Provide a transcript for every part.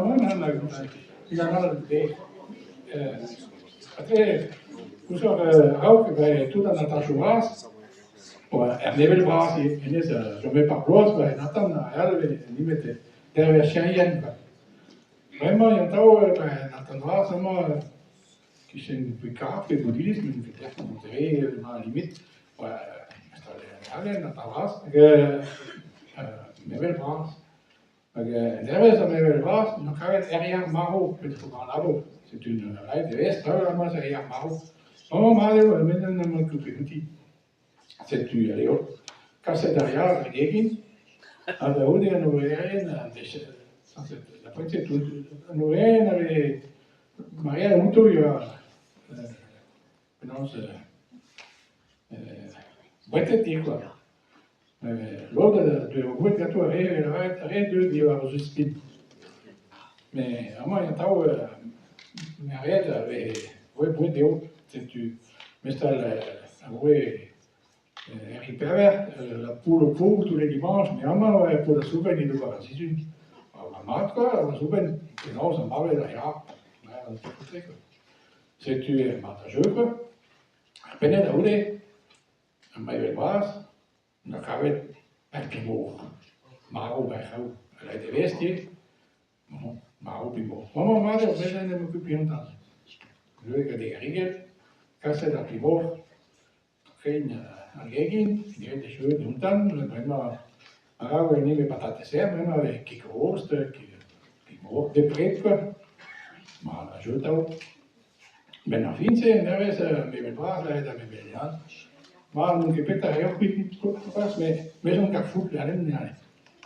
non il a de après ook bij toen aan Natasha was nevel bras en is je mets par blois bij Nathan elle niet met der version vraiment il y a bij Nathan was vraiment qui c'est une pick-up et bouddhisme une vitesse montée ma limite alle Nathan was nevel bras der is dan nevel bras nog gaan het erg maro met gewoon labo c'est une règle de l'Est, moi c'est hier maro. Oh Mario, maintenant on m'a coupé petit. C'est tu allez hop. Quand c'est derrière, le gagin. Ah ben où est la nouvelle? La pointe c'est tout. La nouvelle avec Maria Muto il y a non c'est boîte de quoi. L'autre de boîte gâteau arrête de dire juste. Mais à moi il y a tant mais arrête avec ouais boîte de haut. Mais c'est ouais Harry Pervert, la poule tous les dimanches, mais allemaal pour de soepen in de vakantie. Maar maat quoi, de soepen, genau, ça parle là, ja, dat is goed zeker. C'est tu maat de jeuken, binnen de oude, en bij de baas, dan gaan we bij Pimo, maar ook bij gauw, bij de westje, maar ook Pimo. Mama, maar dat is een beetje piantas. Je gaat de regel. Kasse da Pimo, geen Algegin, die heeft de schön und dann wenn wir we nehmen patates her, wenn wir Kikrost, Pimo, de Prepper, maar la jota. Ben a finse, neves, me vel bras, da me vel jan. Maar non che petta io qui pas, me son ka fut la nem ne.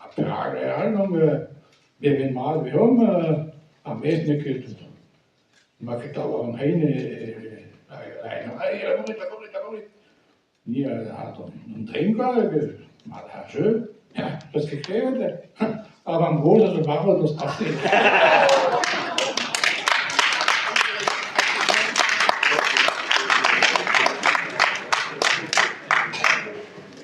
A Praga, ja, non we ven mal we am meisten kult. Maar ik taw om heen hier hat een drinkwagen, maar hij schön, ja, das geklärt, aber am Boden so war das passiert.